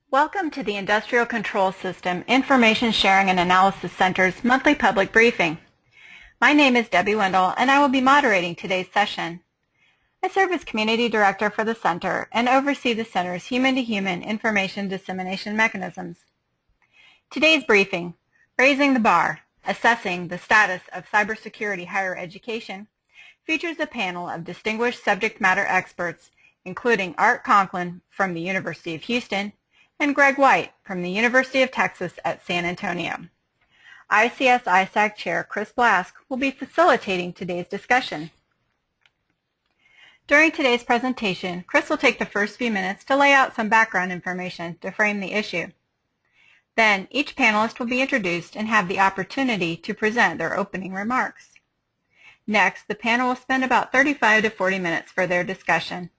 Welcome to the Industrial Control System Information Sharing and Analysis Center's monthly public briefing. My name is Debbie Wendell, and I will be moderating today's session. I serve as Community Director for the Center and oversee the Center's human-to-human information dissemination mechanisms. Today's briefing, Raising the Bar, Assessing the Status of Cybersecurity Higher Education, features a panel of distinguished subject matter experts, including Art Conklin from the University of Houston and Greg White from the University of Texas at San Antonio. ICS ISAC Chair Chris Blask will be facilitating today's discussion. During today's presentation, Chris will take the first few minutes to lay out some background information to frame the issue. Then, each panelist will be introduced and have the opportunity to present their opening remarks. Next, the panel will spend about 35 to 40 minutes for their discussion.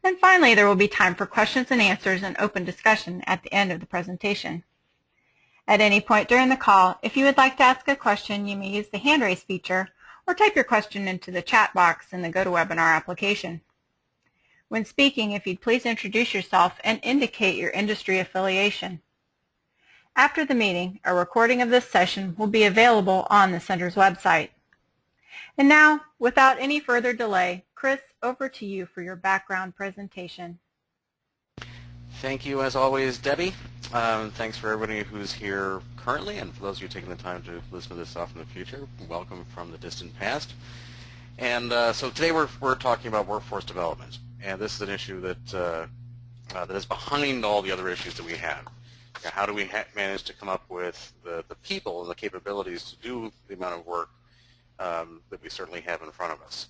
And finally, there will be time for questions and answers and open discussion at the end of the presentation. At any point during the call, if you would like to ask a question, you may use the hand raise feature or type your question into the chat box in the GoToWebinar application. When speaking, if you'd please introduce yourself and indicate your industry affiliation. After the meeting, a recording of this session will be available on the Center's website. And now, without any further delay, Chris, over to you for your background presentation. Thank you, as always, Debbie. Thanks for everybody who's here currently, and for those of you taking the time to listen to this off in the future, welcome from the distant past. And so today we're talking about workforce development, and this is an issue that that is behind all the other issues that we have. How do we manage to come up with the people and the capabilities to do the amount of work that we certainly have in front of us?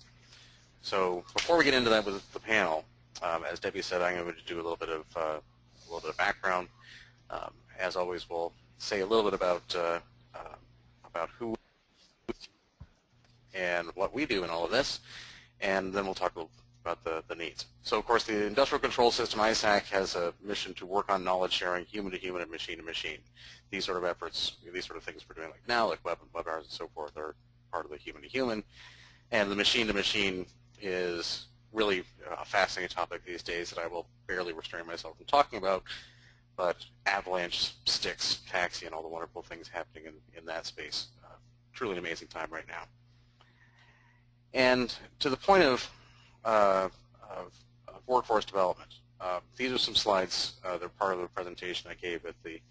So before we get into that with the panel, as Debbie said, I'm going to do a little bit of background. As always, we'll say a little bit about who and what we do in all of this, and then we'll talk a little about the needs. So, of course, the Industrial Control System ISAC has a mission to work on knowledge sharing, human to human and machine to machine. These sort of efforts, these sort of things we're doing like now, like webinars and so forth, are part of the human to human, and the machine to machine is really a fascinating topic these days that I will barely restrain myself from talking about, but Avalanche, Styx, Taxi, and all the wonderful things happening in that space. Truly an amazing time right now. And to the point of workforce development, these are some slides. They're part of the presentation I gave at the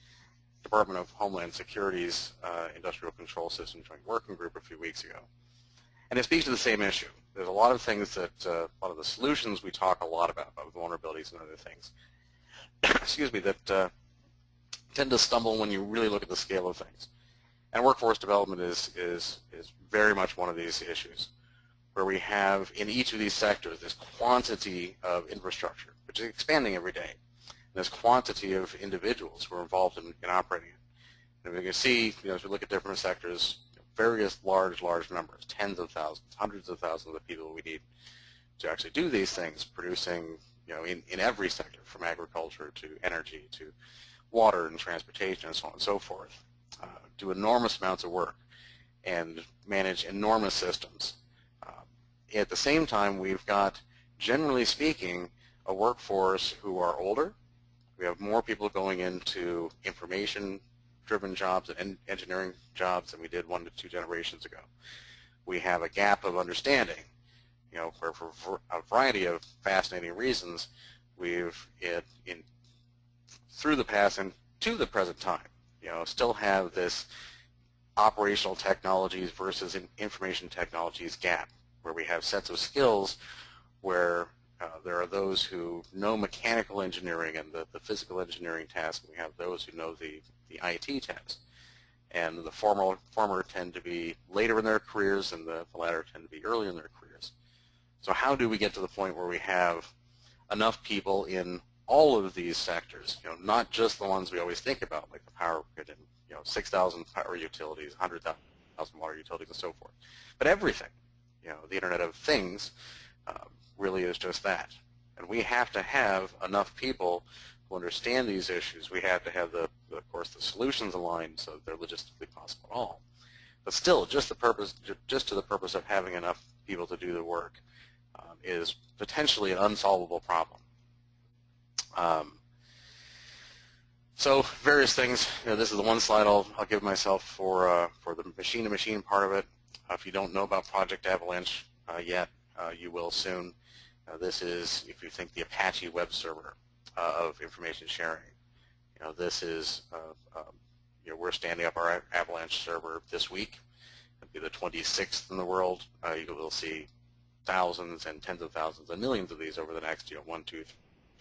Department of Homeland Security's Industrial Control System Joint Working Group a few weeks ago. And it speaks to the same issue. There's a lot of things that, a lot of the solutions we talk a lot about vulnerabilities and other things, excuse me, that tend to stumble when you really look at the scale of things. And workforce development is very much one of these issues, where we have in each of these sectors this quantity of infrastructure, which is expanding every day, and this quantity of individuals who are involved in operating it. And we can see, as we look at different sectors, various large numbers, tens of thousands, hundreds of thousands of people we need to actually do these things, producing, in every sector, from agriculture to energy to water and transportation and so on and so forth, do enormous amounts of work and manage enormous systems. At the same time, we've got, generally speaking, a workforce who are older. We have more people going into information-driven jobs and engineering jobs than we did 1 to 2 generations ago. We have a gap of understanding, where for a variety of fascinating reasons, we've, through the past and to the present time, still have this operational technologies versus information technologies gap, where we have sets of skills where there are those who know mechanical engineering and the physical engineering tasks, and we have those who know the IT tasks. And the former tend to be later in their careers, and the latter tend to be earlier in their careers. So how do we get to the point where we have enough people in all of these sectors, not just the ones we always think about, like the power grid and 6,000 power utilities, 100,000 water utilities, and so forth, but everything. The Internet of Things really is just that. And we have to have enough people who understand these issues. We have to have, of course, the solutions aligned so that they're logistically possible at all. But still, just to the purpose of having enough people to do the work is potentially an unsolvable problem. So various things. This is the one slide I'll give myself for the machine-to-machine part of it. If you don't know about Project Avalanche yet, you will soon. This is, if you think, the Apache web server of information sharing. This is, we're standing up our Avalanche server this week. It'll be the 26th in the world. You will see thousands and tens of thousands and millions of these over the next 1, 2,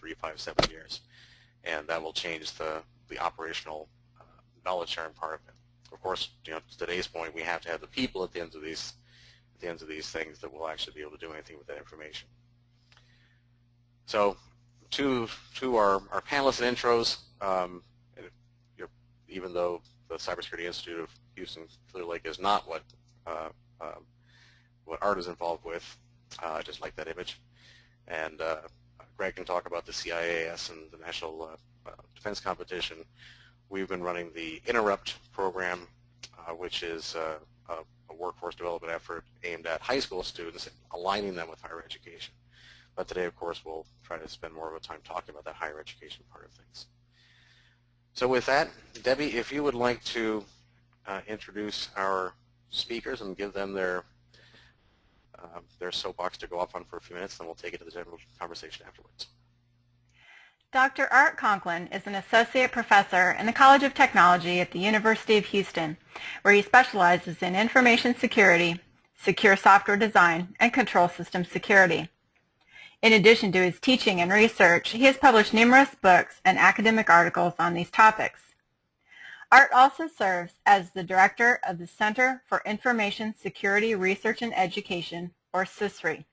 3, 5, 7 years. And that will change the operational knowledge sharing part of it. Of course, to today's point, we have to have the people at the ends of these things that will actually be able to do anything with that information. So, to our panelists and intros, even though the Cybersecurity Institute of Houston Clear Lake is not what Art is involved with, I just like that image, and Greg can talk about the CIAS and the National Defense Competition. We've been running the Interrupt program, which is a workforce development effort aimed at high school students, aligning them with higher education. But today, of course, we'll try to spend more of our time talking about that higher education part of things. So with that, Debbie, if you would like to introduce our speakers and give them their soapbox to go off on for a few minutes, then we'll take it to the general conversation afterwards. Dr. Art Conklin is an associate professor in the College of Technology at the University of Houston, where he specializes in information security, secure software design, and control system security. In addition to his teaching and research, he has published numerous books and academic articles on these topics. Art also serves as the director of the Center for Information Security Research and Education, or CISRE.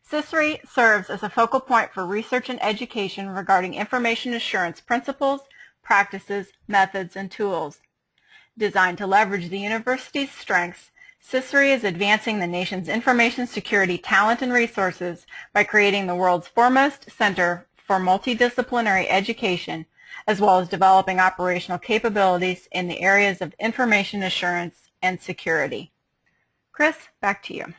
CISRE serves as a focal point for research and education regarding information assurance principles, practices, methods, and tools. Designed to leverage the university's strengths, CISRE is advancing the nation's information security talent and resources by creating the world's foremost center for multidisciplinary education, as well as developing operational capabilities in the areas of information assurance and security. Chris, back to you.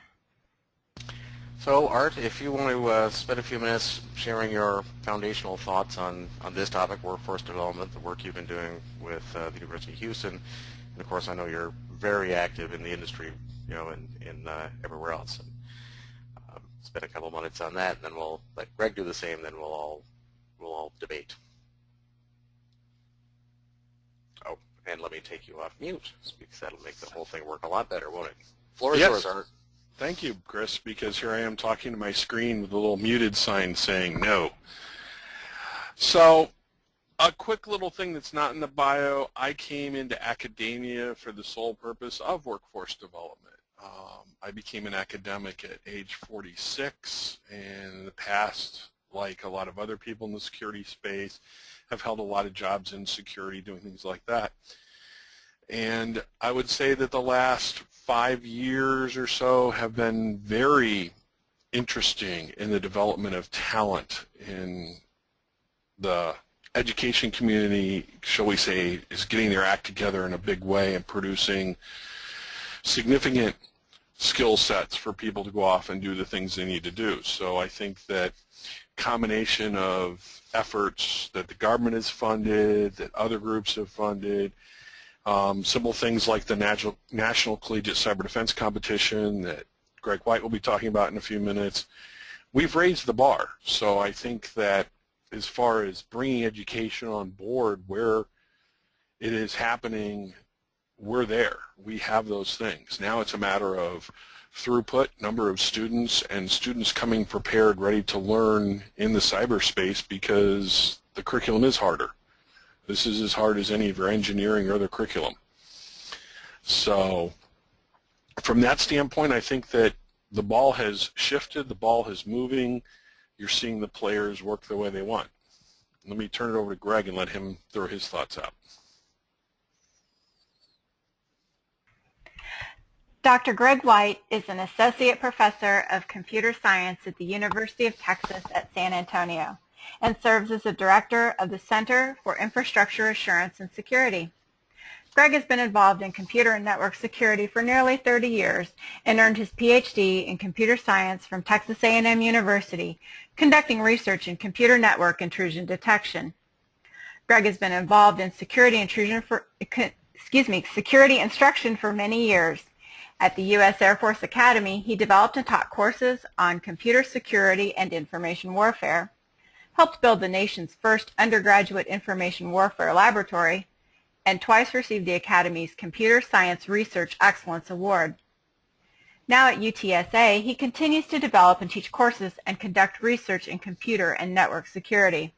So Art, if you want to spend a few minutes sharing your foundational thoughts on this topic, workforce development, the work you've been doing with the University of Houston, and of course I know you're very active in the industry, in everywhere else. And, spend a couple minutes on that, and then we'll let Greg do the same, then we'll all debate. Oh, and let me take you off mute, because that'll make the whole thing work a lot better, won't it? Floor is yours, Art. Thank you, Chris, because here I am talking to my screen with a little muted sign saying no. So, a quick little thing that's not in the bio, I came into academia for the sole purpose of workforce development. I became an academic at age 46, and in the past, like a lot of other people in the security space, have held a lot of jobs in security doing things like that. And I would say that the last 5 years or so have been very interesting in the development of talent in the education community, shall we say, is getting their act together in a big way and producing significant skill sets for people to go off and do the things they need to do. So I think that combination of efforts that the government has funded, that other groups have funded, simple things like the National Collegiate Cyber Defense Competition that Greg White will be talking about in a few minutes, we've raised the bar. So I think that as far as bringing education on board where it is happening, we're there. We have those things. Now it's a matter of throughput, number of students, and students coming prepared, ready to learn in the cyberspace because the curriculum is harder. This is as hard as any of your engineering or other curriculum. So from that standpoint, I think that the ball has shifted, the ball is moving. You're seeing the players work the way they want. Let me turn it over to Greg and let him throw his thoughts out. Dr. Greg White is an associate professor of computer science at the University of Texas at San Antonio and serves as the director of the Center for Infrastructure Assurance and Security. Greg has been involved in computer and network security for nearly 30 years and earned his PhD in computer science from Texas A&M University, conducting research in computer network intrusion detection. Greg has been involved in security instruction for many years. At the U.S. Air Force Academy, he developed and taught courses on computer security and information warfare, helped build the nation's first undergraduate information warfare laboratory, and twice received the Academy's Computer Science Research Excellence Award. Now at UTSA, he continues to develop and teach courses and conduct research in computer and network security.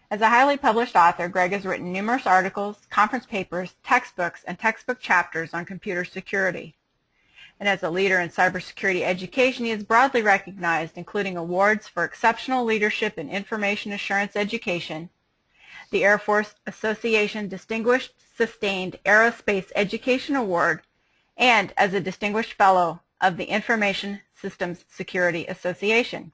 As a highly published author, Greg has written numerous articles, conference papers, textbooks, and textbook chapters on computer security. And as a leader in cybersecurity education, he is broadly recognized, including awards for exceptional leadership in information assurance education, the Air Force Association Distinguished Sustained Aerospace Education Award, and as a Distinguished Fellow of the Information Systems Security Association.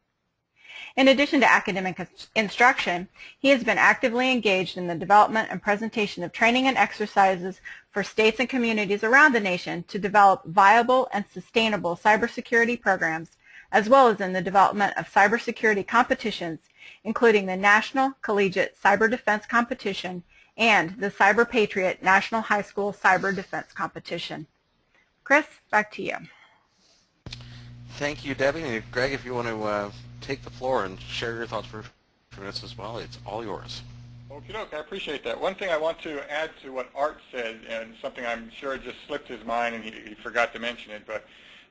In addition to academic instruction, he has been actively engaged in the development and presentation of training and exercises for states and communities around the nation to develop viable and sustainable cybersecurity programs, as well as in the development of cybersecurity competitions, including the National Collegiate Cyber Defense Competition and the Cyber Patriot National High School Cyber Defense Competition. Chris, back to you. Thank you, Debbie. And Greg, if you want to take the floor and share your thoughts for a few minutes as well, it's all yours. Okie doke, I appreciate that. One thing I want to add to what Art said, and something I'm sure just slipped his mind and he forgot to mention it, but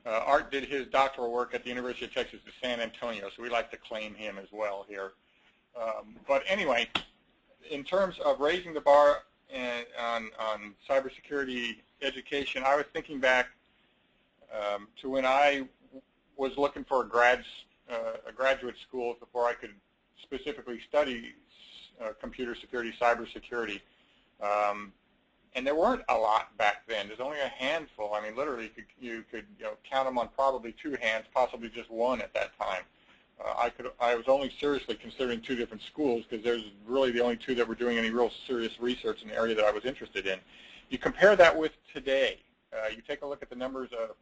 Art did his doctoral work at the University of Texas at San Antonio, so we like to claim him as well here. But anyway, in terms of raising the bar on cybersecurity education, I was thinking back to when I was looking for a graduate school before I could specifically study computer security, cybersecurity. And there weren't a lot back then. There's only a handful. I mean, literally, you could count them on probably two hands, possibly just one at that time. I was only seriously considering two different schools because there's really the only two that were doing any real serious research in the area that I was interested in. You compare that with today. You take a look at the numbers of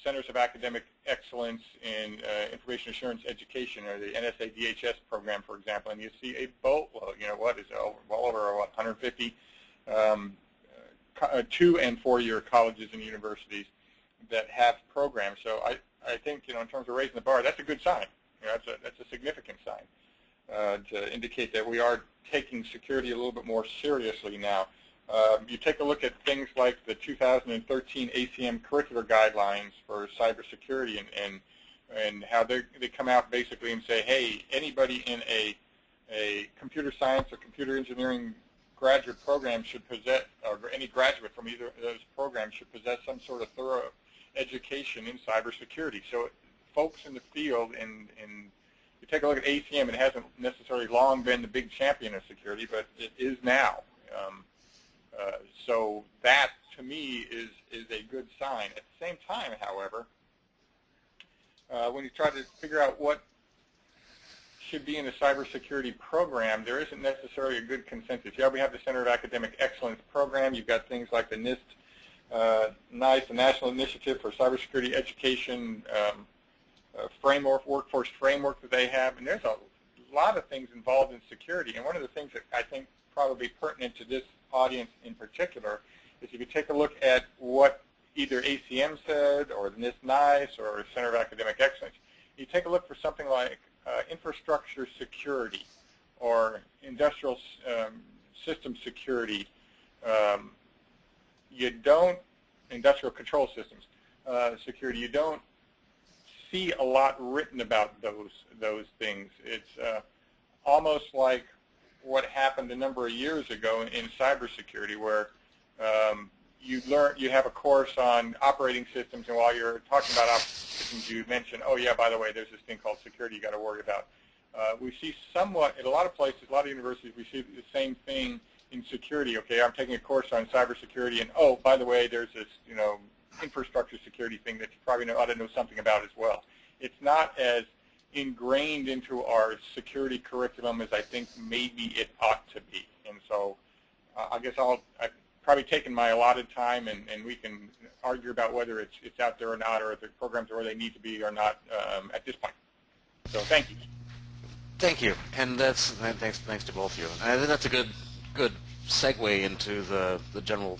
Centers of Academic Excellence in Information Assurance Education, or the NSA DHS program, for example, and you see a boatload. What is it? Well over 150 2- and 4-year colleges and universities that have programs. So I think in terms of raising the bar, that's a good sign. That's a significant sign to indicate that we are taking security a little bit more seriously now. You take a look at things like the 2013 ACM curricular guidelines for cybersecurity and how they come out basically and say, hey, anybody in a computer science or computer engineering graduate program should possess, or any graduate from either of those programs should possess some sort of thorough education in cybersecurity. So folks in the field, and you take a look at ACM, it hasn't necessarily long been the big champion of security, but it is now. So that, to me, is a good sign. At the same time, however, when you try to figure out what should be in a cybersecurity program, there isn't necessarily a good consensus. Yeah, we have the Center of Academic Excellence program. You've got things like the NIST, NICE, the National Initiative for Cybersecurity Education framework, workforce framework that they have, and there's a lot of things involved in security. And one of the things that I think probably pertinent to this audience in particular is if you take a look at what either ACM said or the NIST NICE or Center of Academic Excellence, you take a look for something like infrastructure security or industrial system security. You don't, industrial control systems security, you don't see a lot written about those things. It's almost like what happened a number of years ago in cybersecurity, where you have a course on operating systems, and while you're talking about operating systems, you mention, oh yeah, by the way, there's this thing called security you got to worry about. We see somewhat in a lot of places, a lot of universities, we see the same thing in security. Okay, I'm taking a course on cybersecurity, and oh, by the way, there's this infrastructure security thing that you probably ought to know something about as well. It's not as ingrained into our security curriculum as I think maybe it ought to be. And so I guess I've probably taken my allotted time, and we can argue about whether it's out there or not, or if the programs are where they need to be or not at this point. So thank you. Thank you, and thanks to both of you. And I think that's a good segue into the general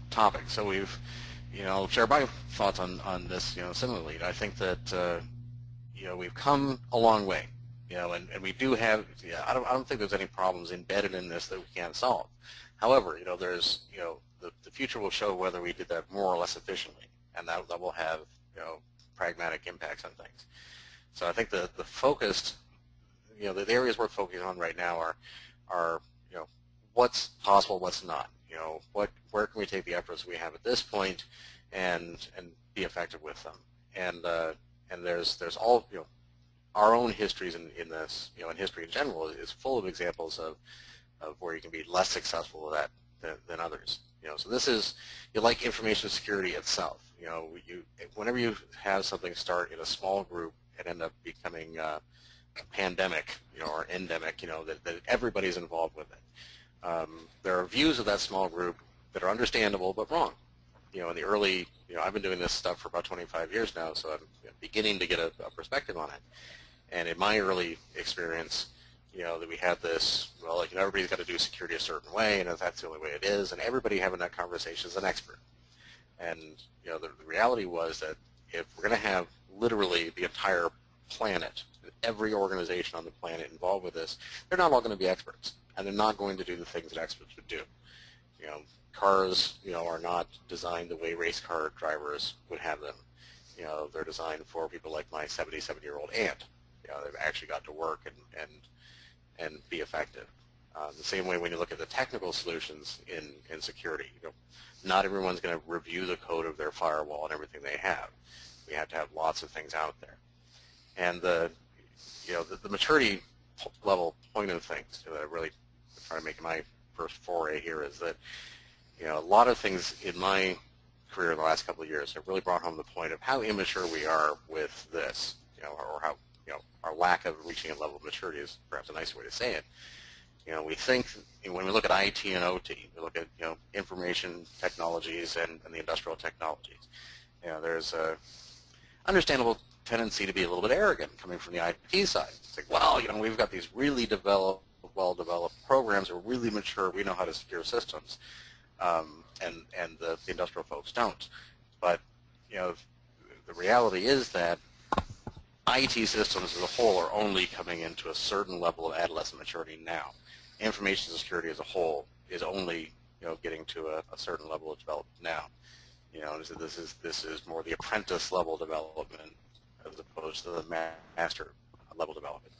topic. So we've, share my thoughts on this, similarly. I think that we've come a long way, and we do have. I don't think there's any problems embedded in this that we can't solve. However, there's the future will show whether we did that more or less efficiently, and that will have pragmatic impacts on things. So I think the focused, the areas we're focusing on right now are what's possible, what's not. Where can we take the efforts we have at this point and be effective with them. And there's all our own histories in this, and history in general is full of examples of where you can be less successful with that than others. So this is like information security itself. Whenever you have something start in a small group and end up becoming a pandemic, or endemic, that everybody's involved with it. There are views of that small group that are understandable but wrong. In the early, I've been doing this stuff for about 25 years now, so I'm beginning to get a perspective on it. And in my early experience, that we had this, well, everybody's got to do security a certain way, and that's the only way it is, and everybody having that conversation is an expert. And the reality was that if we're going to have literally the entire planet, every organization on the planet involved with this, they're not all going to be experts, and they're not going to do the things that experts would do. Cars, are not designed the way race car drivers would have them. They're designed for people like my 77-year-old aunt. They've actually got to work and be effective. The same way when you look at the technical solutions in security, not everyone's going to review the code of their firewall and everything they have. We have to have lots of things out there. And the maturity level point of things that I really try to make in my first foray here is that a lot of things in my career in the last couple of years have really brought home the point of how immature we are with this, or how our lack of reaching a level of maturity is perhaps a nice way to say it. We think when we look at IT and OT, we look at information technologies and the industrial technologies. There's a understandable tendency to be a little bit arrogant coming from the IT side. It's like, well, we've got these really well-developed programs, we're really mature, we know how to secure systems, and the industrial folks don't. But the reality is that IT systems as a whole are only coming into a certain level of adolescent maturity now. Information security as a whole is only getting to a certain level of development now. So this is more the apprentice level development as opposed to the master level development.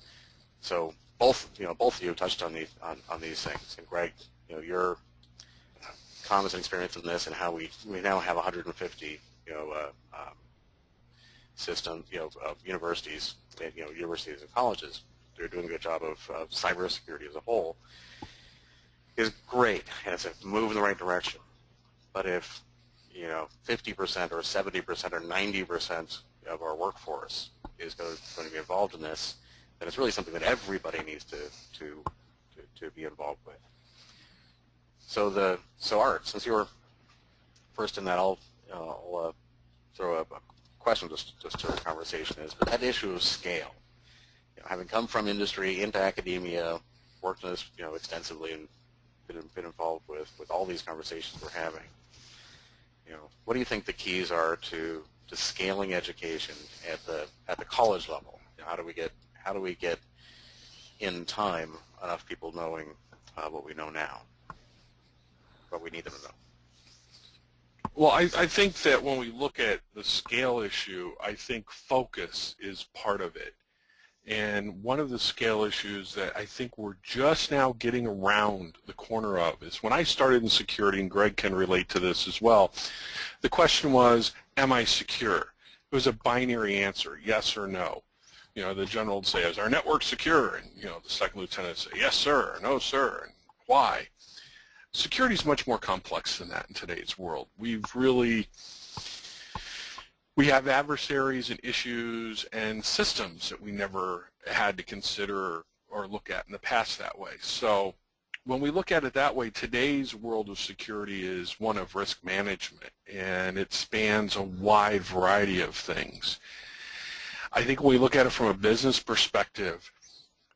So both of you touched on these things. And Greg, your comments and experience in this, and how we now have 150 systems, universities, universities and colleges. They're doing a good job of cybersecurity as a whole. Is great, and it's a move in the right direction. But if 50% or 70% or 90% of our workforce is going to be involved in this, then it's really something that everybody needs to be involved with. So Art, since you were first in that, I'll throw a question just to the conversation but that issue of scale. Having come from industry into academia, worked on this extensively, and been involved with all these conversations we're having. What do you think the keys are to scaling education at the college level? How do we get in time enough people knowing what we know now, what we need them to know? Well, I think that when we look at the scale issue, I think focus is part of it. And one of the scale issues that I think we're just now getting around the corner of is when I started in security, and Greg can relate to this as well, the question was, am I secure? It was a binary answer, yes or no. The general would say, is our network secure? And the second lieutenant would say, yes, sir, or no, sir, and why? Security is much more complex than that in today's world. We have adversaries and issues and systems that we never had to consider or look at in the past that way. So when we look at it that way, today's world of security is one of risk management, and it spans a wide variety of things. I think when we look at it from a business perspective,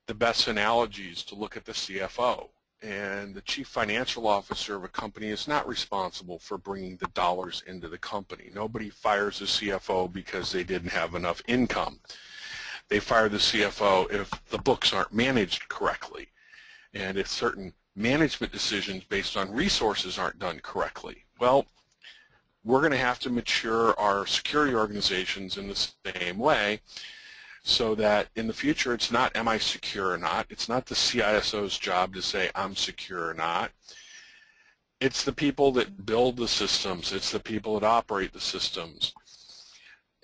the best analogy is to look at the CFO. And the chief financial officer of a company is not responsible for bringing the dollars into the company. Nobody fires a CFO because they didn't have enough income. They fire the CFO if the books aren't managed correctly, and if certain management decisions based on resources aren't done correctly. Well, we're going to have to mature our security organizations in the same way, so that in the future it's not am I secure or not. It's not the CISO's job to say I'm secure or not. It's the people that build the systems. It's the people that operate the systems.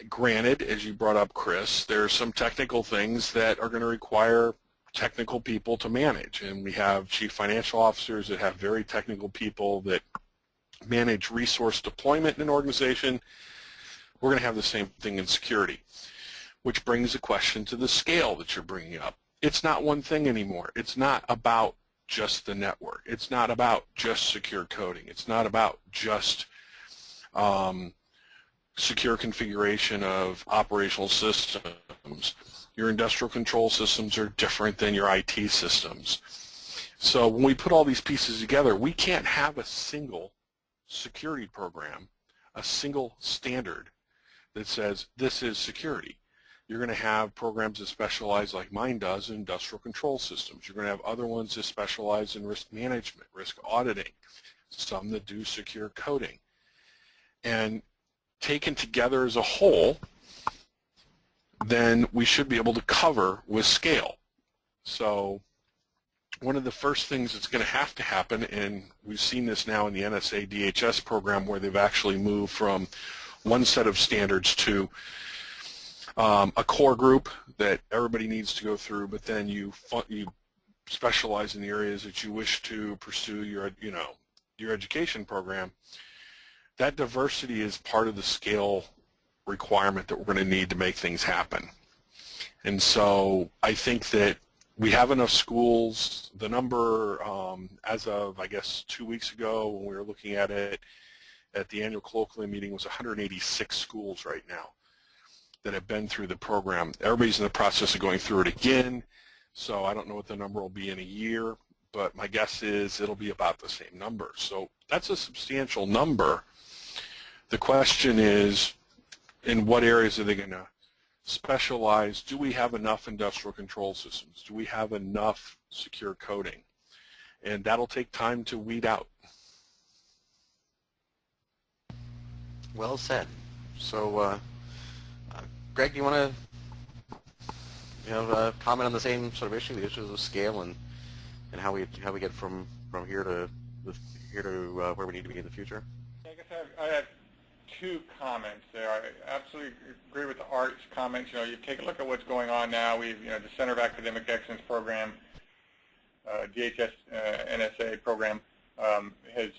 Granted, as you brought up, Chris, there are some technical things that are going to require technical people to manage, and we have chief financial officers that have very technical people that manage resource deployment in an organization. We're going to have the same thing in security, which brings a question to the scale that you're bringing up. It's not one thing anymore. It's not about just the network. It's not about just secure coding. It's not about just secure configuration of operational systems. Your industrial control systems are different than your IT systems. So when we put all these pieces together, we can't have a single security program, a single standard that says this is security. You're going to have programs that specialize, like mine does, in industrial control systems. You're going to have other ones that specialize in risk management, risk auditing, some that do secure coding. And taken together as a whole, then we should be able to cover with scale. So one of the first things that's going to happen, and we've seen this now in the NSA DHS program, where they've actually moved from one set of standards to a core group that everybody needs to go through, but then you specialize in the areas that you wish to pursue your education program. That diversity is part of the scale requirement that we're going to need to make things happen. And so I think that we have enough schools. The number as of, I guess, 2 weeks ago when we were looking at it at the annual colloquium meeting was 186 schools right now that have been through the program. Everybody's in the process of going through it again, so I don't know what the number will be in a year, but my guess is it'll be about the same number. So that's a substantial number. The question is, in what areas are they going to specialize? Do we have enough industrial control systems? Do we have enough secure coding? And that'll take time to weed out. Well said. So, Greg, do you want to comment on the same sort of issue, the issues of scale and how we get from here to where we need to be in the future? I guess I have two comments there. I absolutely agree with Art's comments. You take a look at what's going on now. We've, the Center of Academic Excellence program, DHS NSA program, has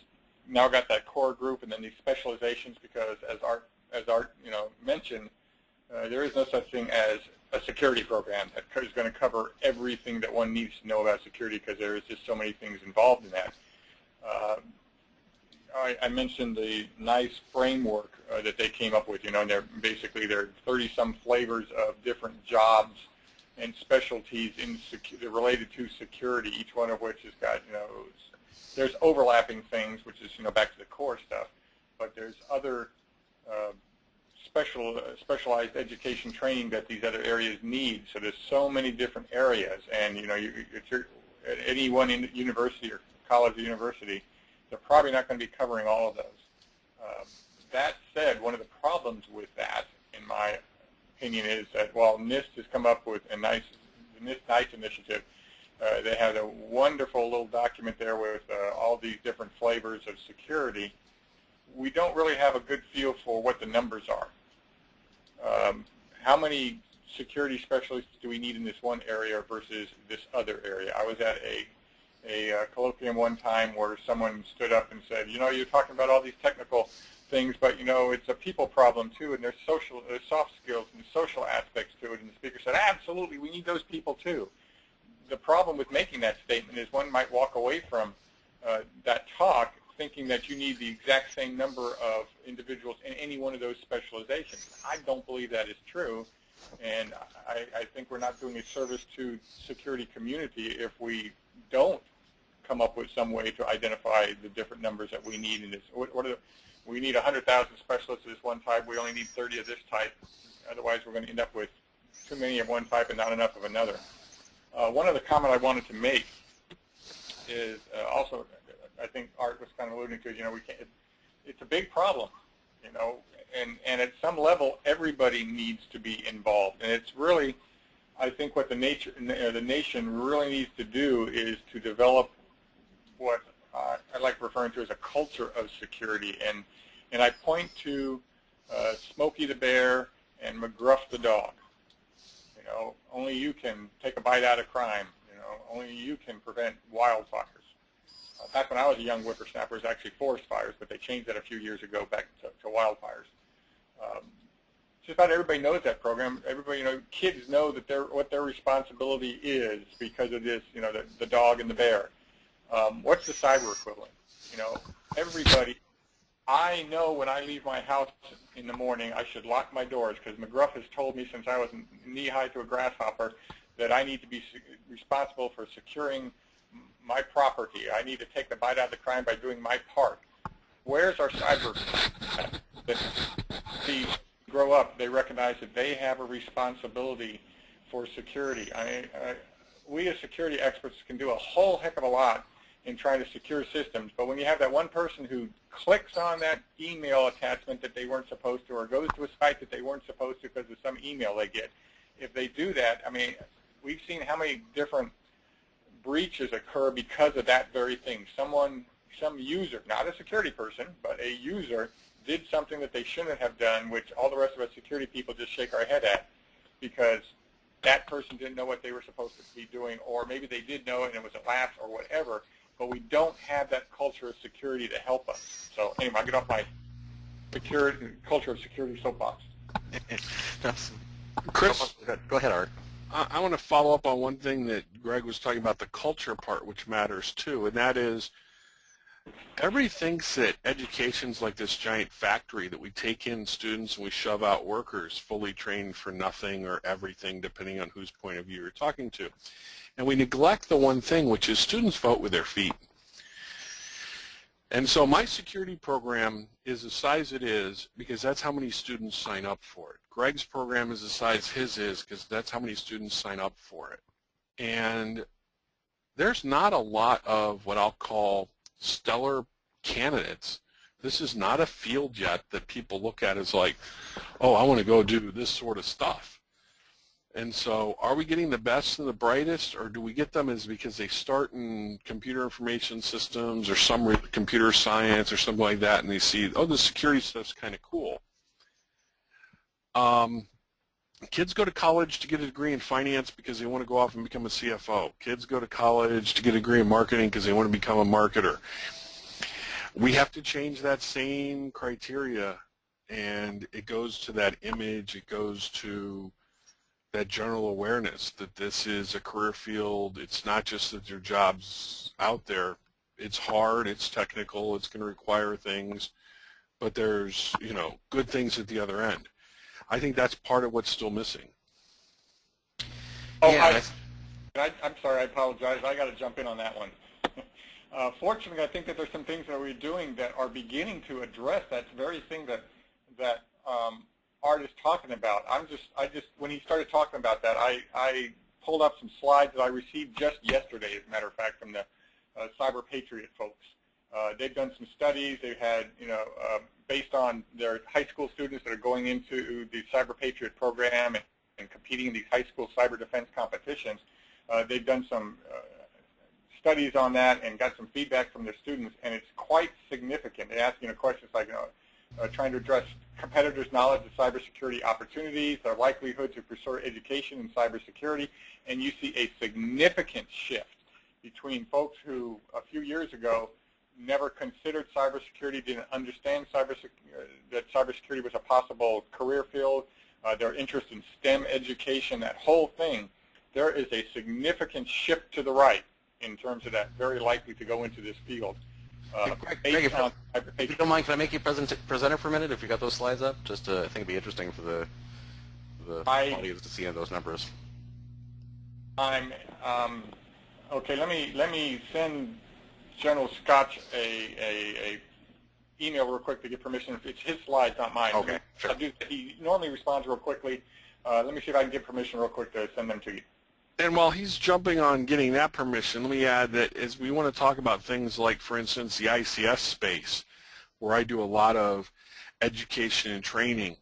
now got that core group and then these specializations, because as Art mentioned, there is no such thing as a security program that is going to cover everything that one needs to know about security, because there is just so many things involved in that. I mentioned the nice framework that they came up with. And they're 30-some flavors of different jobs and specialties related to security. Each one of which has got there's overlapping things, which is back to the core stuff, but there's other specialized education training that these other areas need. So there's so many different areas, and if you're at any one university or college or university, they're probably not going to be covering all of those. That said, one of the problems with that, in my opinion, is that while NIST has come up with the NIST NICE initiative, they have a wonderful little document there with all these different flavors of security. We don't really have a good feel for what the numbers are. How many security specialists do we need in this one area versus this other area? I was at a colloquium one time where someone stood up and said, you're talking about all these technical things, but it's a people problem too, and there's soft skills and social aspects to it. And the speaker said, absolutely, we need those people too. The problem with making that statement is one might walk away from that talk thinking that you need the exact same number of individuals in any one of those specializations. I don't believe that is true. And I think we're not doing a service to security community if we don't come up with some way to identify the different numbers that we need in this. We need 100,000 specialists of this one type. We only need 30 of this type. Otherwise, we're going to end up with too many of one type and not enough of another. One other comment I wanted to make is also, I think Art was kind of alluding to, you know, it's a big problem, you know, and at some level, everybody needs to be involved. And it's really, I think what the nation really needs to do is to develop what I like referring to as a culture of security. And I point to Smokey the bear and McGruff the dog. You know, only you can take a bite out of crime. You know, only you can prevent wildfires. Back when I was a young whippersnapper, it was actually forest fires, but they changed that a few years ago back to wildfires. Just about everybody knows that program. Everybody, you know, kids know that what their responsibility is because of this, you know, the dog and the bear. What's the cyber equivalent? You know, everybody, I know when I leave my house in the morning, I should lock my doors because McGruff has told me since I was knee-high to a grasshopper that I need to be responsible for securing my property. I need to take the bite out of the crime by doing my part. Where's our cyber? That they grow up, they recognize that they have a responsibility for security. We as security experts can do a whole heck of a lot in trying to secure systems, but when you have that one person who clicks on that email attachment that they weren't supposed to, or goes to a site that they weren't supposed to because of some email they get, if they do that, I mean, we've seen how many different breaches occur because of that very thing. Some user, not a security person, but a user did something that they shouldn't have done, which all the rest of us security people just shake our head at because that person didn't know what they were supposed to be doing, or maybe they did know and it was a lapse or whatever, but we don't have that culture of security to help us. So anyway, I get off my culture of security soapbox. Chris, go ahead, Art. I want to follow up on one thing that Greg was talking about, the culture part, which matters too, and that is everybody thinks that education's like this giant factory that we take in students and we shove out workers fully trained for nothing or everything, depending on whose point of view you're talking to. And we neglect the one thing, which is students vote with their feet. And so my security program is the size it is because that's how many students sign up for it. Greg's program is the size his is because that's how many students sign up for it. And there's not a lot of what I'll call stellar candidates. This is not a field yet that people look at as like, oh, I want to go do this sort of stuff. And so are we getting the best and the brightest, or do we get them as because they start in computer information systems or some computer science or something like that, and they see, oh, the security stuff's kind of cool. Kids go to college to get a degree in finance because they want to go off and become a CFO. Kids go to college to get a degree in marketing because they want to become a marketer. We have to change that same criteria, and it goes to that image, it goes to that general awareness that this is a career field. It's not just that there are jobs out there. It's hard, it's technical, it's going to require things, but there's, you know, good things at the other end. I think that's part of what's still missing. Oh, yeah, I'm sorry, I apologize. I got to jump in on that one. Fortunately, I think that there's some things that we're doing that are beginning to address that very thing that Art is talking about. When he started talking about that, I pulled up some slides that I received just yesterday, as a matter of fact, from the Cyber Patriot folks. They've done some studies. They've had, you know, based on their high school students that are going into the Cyber Patriot program and competing in these high school cyber defense competitions. They've done some studies on that and got some feedback from their students, and it's quite significant. They're asking questions like, you know, trying to address competitors' knowledge of cybersecurity opportunities, their likelihood to pursue education in cybersecurity, and you see a significant shift between folks who a few years ago never considered cybersecurity, didn't understand that cybersecurity was a possible career field, their interest in STEM education, that whole thing. There is a significant shift to the right in terms of that very likely to go into this field. Greg, if you don't mind, can I make you presenter for a minute if you got those slides up? Just I think it'd be interesting for the audience to see those numbers. I'm okay. Let me send General Scotch a email real quick to get permission. It's his slides, not mine. Okay, sure. He normally responds real quickly. Let me see if I can get permission real quick to send them to you. And while he's jumping on getting that permission, let me add that as we want to talk about things like, for instance, the ICS space, where I do a lot of education and training,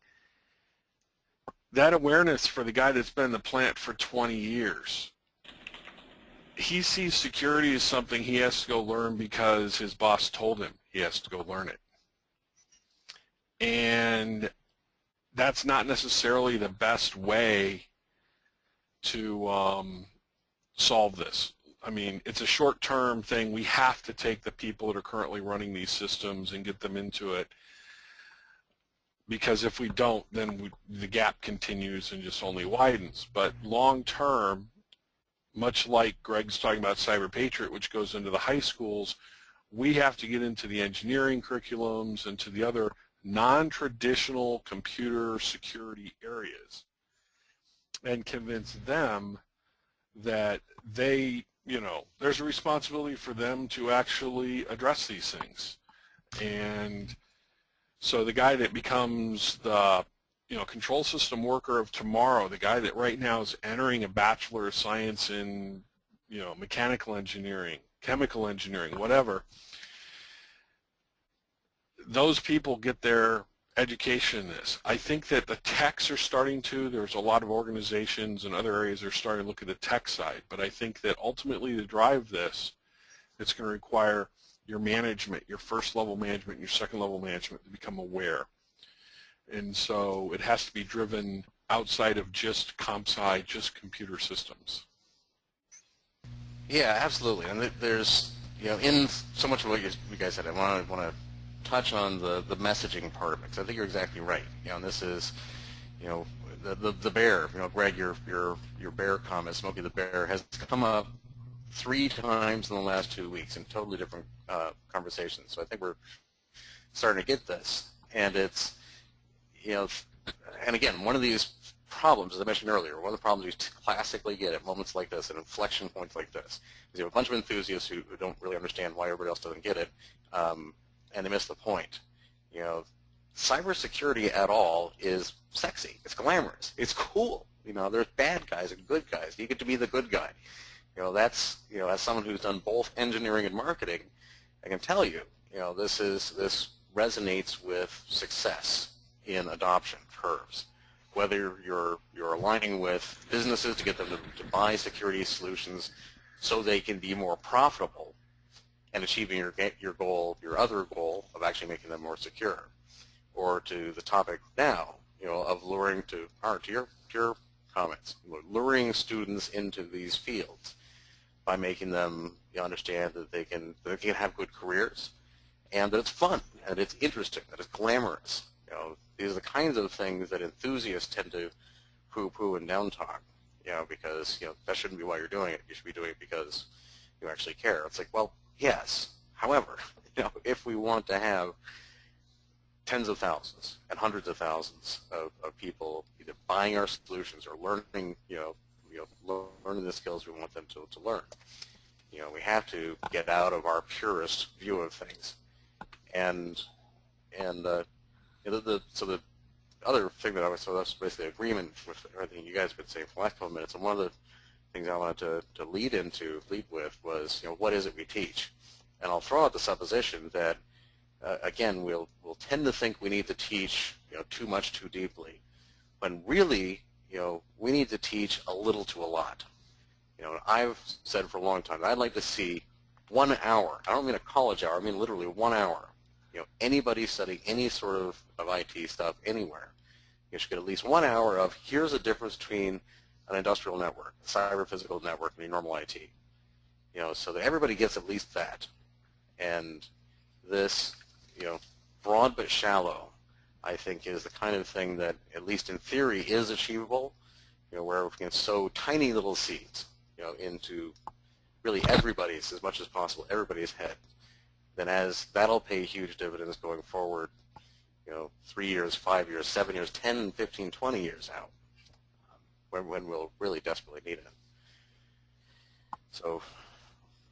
that awareness for the guy that's been in the plant for 20 years, he sees security as something he has to go learn because his boss told him he has to go learn it. And that's not necessarily the best way to solve this. I mean, it's a short-term thing. We have to take the people that are currently running these systems and get them into it, because if we don't, then the gap continues and just only widens. But long-term, much like Greg's talking about Cyber Patriot, which goes into the high schools, we have to get into the engineering curriculums and to the other non-traditional computer security areas and convince them that they, there's a responsibility for them to actually address these things. And so the guy that becomes the control system worker of tomorrow, the guy that right now is entering a Bachelor of Science in mechanical engineering, chemical engineering, whatever, those people get their education in this. I think that the techs are starting to. There's a lot of organizations and other areas that are starting to look at the tech side. But I think that ultimately to drive this, it's going to require your management, your first level management, your second level management to become aware. And so it has to be driven outside of just comp sci, just computer systems. Yeah, absolutely. And there's, in so much of what you guys said, I want to touch on the messaging part of it, because I think you're exactly right. And this is, the bear. Greg, your bear comment, Smokey the Bear, has come up 3 times in the last 2 weeks in totally different conversations. So I think we're starting to get this, and it's, and again, one of these problems, as I mentioned earlier, one of the problems you classically get at moments like this, at inflection points like this, is you have a bunch of enthusiasts who don't really understand why everybody else doesn't get it, and they miss the point. Cybersecurity at all is sexy. It's glamorous. It's cool. There's bad guys and good guys. You get to be the good guy. That's, as someone who's done both engineering and marketing, I can tell you, this resonates with success in adoption curves. Whether you're aligning with businesses to get them to buy security solutions so they can be more profitable and achieving your goal, your other goal of actually making them more secure, or to the topic now, of luring to your comments, luring students into these fields by making them understand that they can have good careers, and that it's fun, and it's interesting, that it's glamorous. These are the kinds of things that enthusiasts tend to poo-poo and down-talk, because that shouldn't be why you're doing it. You should be doing it because you actually care. It's like, well, yes. However, if we want to have tens of thousands and hundreds of thousands of people either buying our solutions or learning, learning the skills we want them to learn, we have to get out of our purist view of things. So the other thing that so that's basically agreement with everything you guys have been saying for the last couple of minutes, and one of the things I wanted to lead with was, what is it we teach? And I'll throw out the supposition that, again, we'll tend to think we need to teach, too much too deeply, when really, we need to teach a little to a lot. I've said for a long time that I'd like to see 1 hour. I don't mean a college hour. I mean literally 1 hour. Anybody studying any sort of IT stuff anywhere, you should get at least 1 hour of, here's the difference between an industrial network, a cyber physical network, and a normal IT. So that everybody gets at least that. And this, broad but shallow, I think, is the kind of thing that, at least in theory, is achievable, where we can sow tiny little seeds, into really everybody's, as much as possible, everybody's head. Then as that'll pay huge dividends going forward, 3 years, 5 years, 7 years, 10, 15, 20 years out. when we'll really desperately need it. So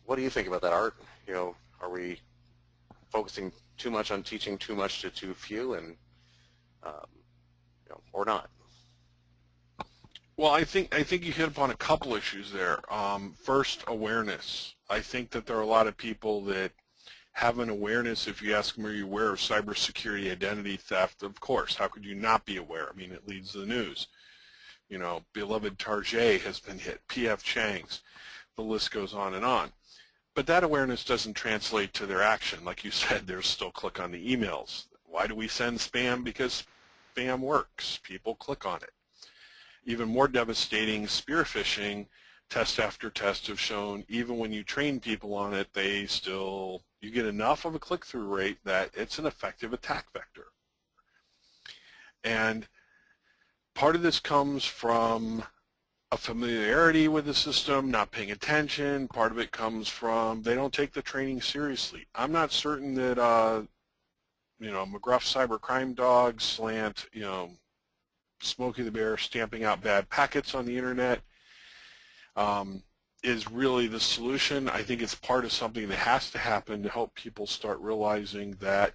what do you think about that, Art? Are we focusing too much on teaching too much to too few, and or not? Well, I think you hit upon a couple issues there. First, awareness. I think that there are a lot of people that have an awareness. If you ask them, are you aware of cybersecurity identity theft? Of course. How could you not be aware? I mean, it leads the news. Beloved Target has been hit, P.F. Chang's, the list goes on and on. But that awareness doesn't translate to their action. Like you said, there's still click on the emails. Why do we send spam? Because spam works. People click on it. Even more devastating, spear phishing, test after test have shown even when you train people on it, you get enough of a click-through rate that it's an effective attack vector. And part of this comes from a familiarity with the system, not paying attention. Part of it comes from they don't take the training seriously. I'm not certain that McGruff cybercrime dog slant, Smokey the Bear stamping out bad packets on the internet is really the solution. I think it's part of something that has to happen to help people start realizing that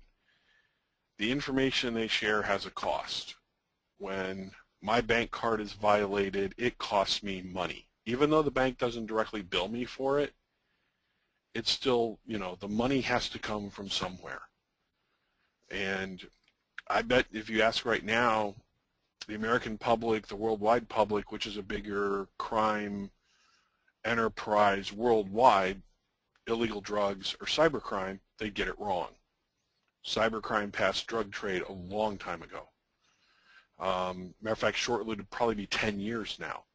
the information they share has a cost. When my bank card is violated, it costs me money. Even though the bank doesn't directly bill me for it, it's still, the money has to come from somewhere. And I bet if you ask right now, the American public, the worldwide public, which is a bigger crime enterprise worldwide, illegal drugs or cybercrime, they get it wrong. Cybercrime passed drug trade a long time ago. Matter of fact, shortly it'll probably be 10 years now.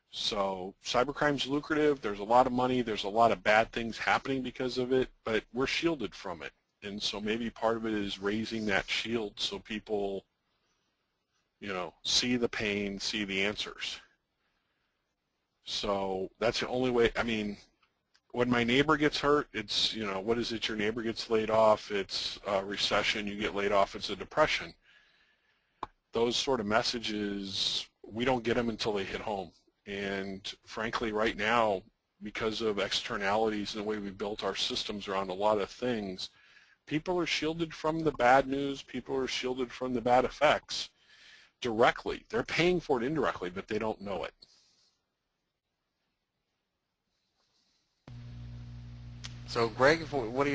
So cybercrime's lucrative. There's a lot of money. There's a lot of bad things happening because of it, but we're shielded from it. And so maybe part of it is raising that shield so people, see the pain, see the answers. So that's the only way. I mean, when my neighbor gets hurt, it's, what is it? Your neighbor gets laid off. It's a recession. You get laid off. It's a depression. Those sort of messages, we don't get them until they hit home. And frankly, right now, because of externalities and the way we built our systems around a lot of things, people are shielded from the bad news. People are shielded from the bad effects directly. They're paying for it indirectly, but they don't know it. So, Greg, what do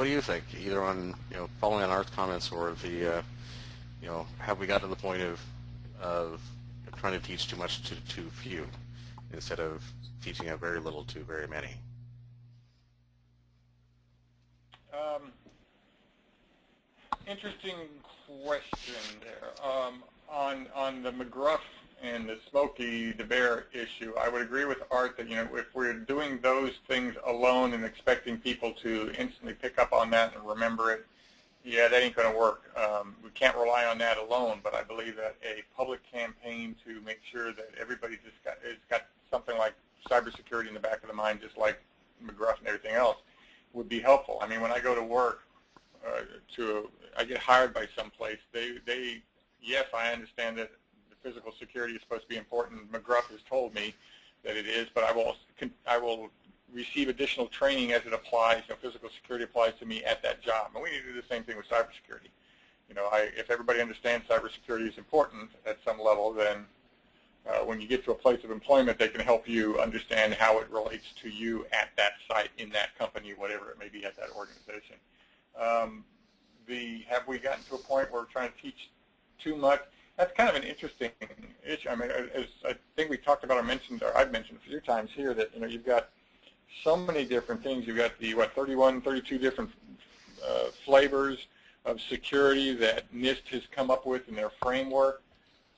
you think? Either on following on Art's comments or the have we got to the point of trying to teach too much to too few instead of teaching a very little to very many? Interesting question there. On the McGruff and the Smokey the Bear issue, I would agree with Art that if we're doing those things alone and expecting people to instantly pick up on that and remember it, yeah, that ain't going to work. We can't rely on that alone, but I believe that a public campaign to make sure that everybody has got something like cybersecurity in the back of the mind, just like McGruff and everything else, would be helpful. I mean, when I go to work, I get hired by someplace, yes, I understand that the physical security is supposed to be important. McGruff has told me that it is, but I will receive additional training as it applies. Physical security applies to me at that job, and we need to do the same thing with cybersecurity. If everybody understands cybersecurity is important at some level, then when you get to a place of employment, they can help you understand how it relates to you at that site, in that company, whatever it may be at that organization. Have we gotten to a point where we're trying to teach too much? That's kind of an interesting issue. I mean, as I think we talked about or I've mentioned a few times here, that you've got so many different things. You've got the 31, 32 different flavors of security that NIST has come up with in their framework.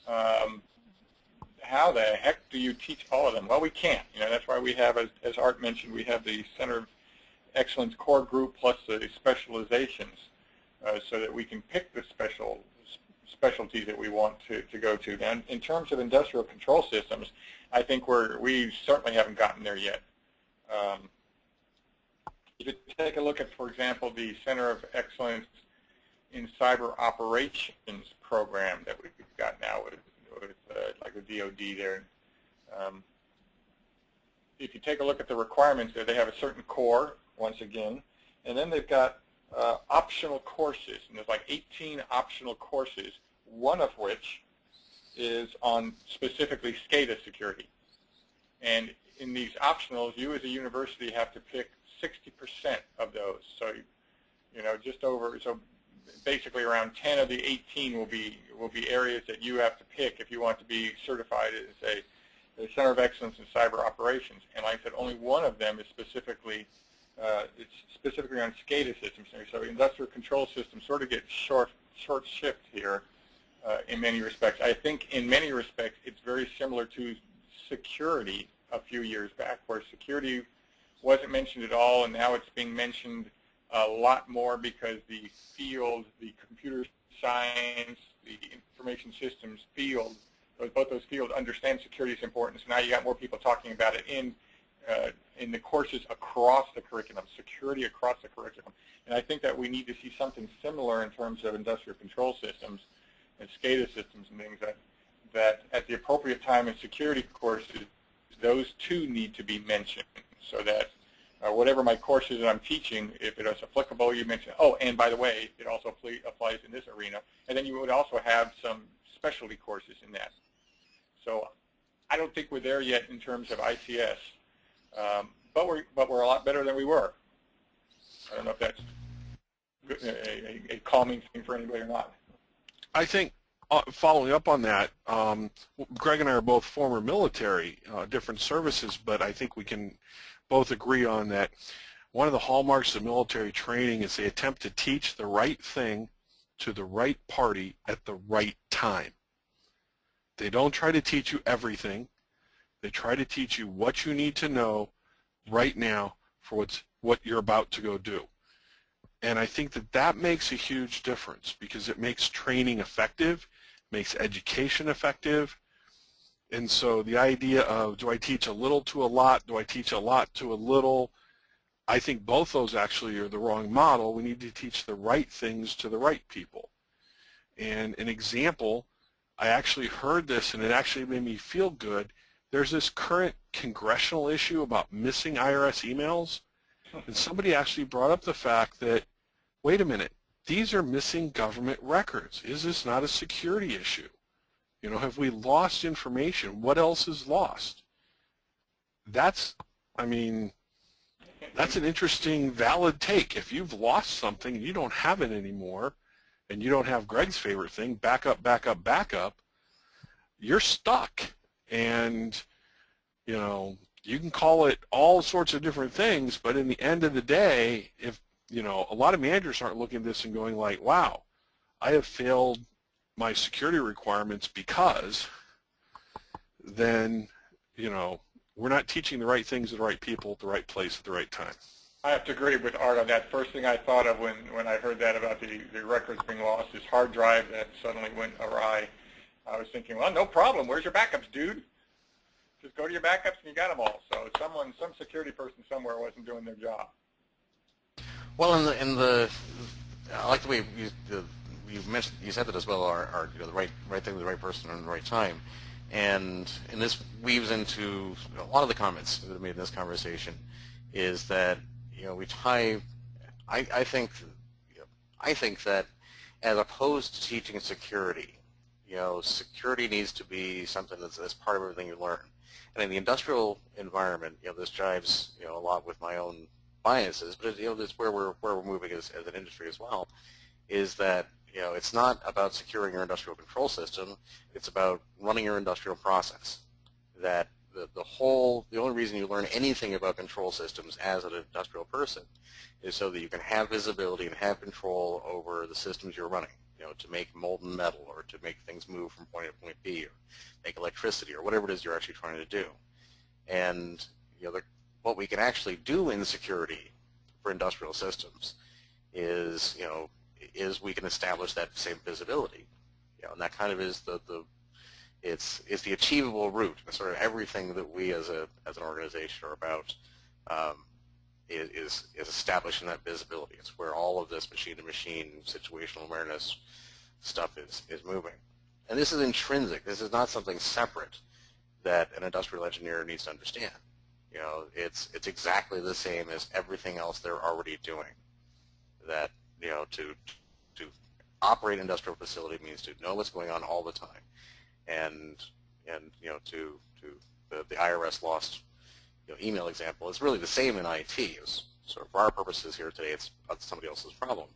How the heck do you teach all of them? Well, we can't. That's why we have, as Art mentioned, we have the Center of Excellence core group plus the specializations, so that we can pick the specialties that we want to go to. Now, in terms of industrial control systems, I think we certainly haven't gotten there yet. If you take a look at, for example, the Center of Excellence in Cyber Operations program that we've got now with like the DoD there. If you take a look at the requirements there, they have a certain core, once again, and then they've got optional courses, and there's like 18 optional courses, one of which is on specifically SCADA security. And in these optionals, you as a university have to pick 60% of those. So, you know, just over, so basically around 10 of the 18 will be areas that you have to pick if you want to be certified as a Center of Excellence in Cyber Operations. And like I said, only one of them is specifically it's specifically on SCADA systems. So industrial control systems sort of get short shift here in many respects. I think in many respects it's very similar to security a few years back, where security wasn't mentioned at all, and now it's being mentioned a lot more because the field, the computer science, the information systems field, both those fields understand security's importance. Now you got more people talking about it in the courses across the curriculum, security across the curriculum. And I think that we need to see something similar in terms of industrial control systems and SCADA systems and things that at the appropriate time in security courses, those two need to be mentioned, so that whatever my courses that I'm teaching, if it is applicable, you mention, oh, and by the way, it also applies in this arena. And then you would also have some specialty courses in that. So I don't think we're there yet in terms of ICS, but we're a lot better than we were. I don't know if that's a calming thing for anybody or not. I think following up on that, Greg and I are both former military, different services, but I think we can both agree on that one of the hallmarks of military training is they attempt to teach the right thing to the right party at the right time. They don't try to teach you everything. They try to teach you what you need to know right now for what you're about to go do. And I think that makes a huge difference, because it makes training effective, makes education effective. And so the idea of, do I teach a little to a lot, do I teach a lot to a little, I think both those actually are the wrong model. We need to teach the right things to the right people. And an example, I actually heard this and it actually made me feel good. There's this current congressional issue about missing IRS emails, and somebody actually brought up the fact that, wait a minute, these are missing government records. Is this not a security issue? You know, have we lost information? What else is lost? That's, I mean, that's an interesting, valid take. If you've lost something and you don't have it anymore, and you don't have Greg's favorite thing, backup, backup, backup, you're stuck. And, you know, you can call it all sorts of different things, but in the end of the day, if, you know, a lot of managers aren't looking at this and going like, wow, I have failed my security requirements, because then, you know, we're not teaching the right things to the right people at the right place at the right time. I have to agree with Art on that. First thing I thought of when I heard that about the records being lost is hard drive that suddenly went awry. I was thinking, well, no problem. Where's your backups, dude? Just go to your backups and you got them all. So some security person somewhere wasn't doing their job. Well, I like the way you said that as well. Are you know, the right thing to the right person at the right time, and this weaves into a lot of the comments that are made in this conversation. Is that, you know, we tie. I think that as opposed to teaching security, you know, security needs to be something that's part of everything you learn. And in the industrial environment, you know, this jives, you know, a lot with my own biases, but, you know, that's where we're moving as an industry as well. Is that, you know, it's not about securing your industrial control system. It's about running your industrial process. That the only reason you learn anything about control systems as an industrial person is so that you can have visibility and have control over the systems you're running, you know, to make molten metal or to make things move from point A to point B or make electricity or whatever it is you're actually trying to do. And, you know, what we can actually do in security for industrial systems is, you know, we can establish that same visibility. You know, and that kind of is it's the achievable route. Sort of everything that we as an organization are about is establishing that visibility. It's where all of this machine-to-machine situational awareness stuff is moving. And this is intrinsic. This is not something separate that an industrial engineer needs to understand. You know, it's exactly the same as everything else they're already doing. That, you know, to operate an industrial facility means to know what's going on all the time. And you know, to the IRS lost, you know, email example, it's really the same in IT. So for our purposes here today, it's somebody else's problem.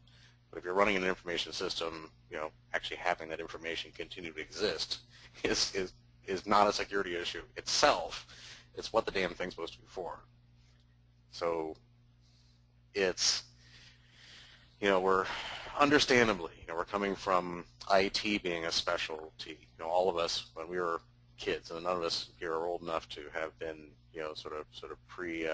But if you're running an information system, you know, actually having that information continue to exist is not a security issue itself. It's what the damn thing's supposed to be for. So it's, you know, we're understandably, you know, we're coming from IT being a specialty. You know, all of us when we were kids, and none of us here are old enough to have been, you know, sort of pre you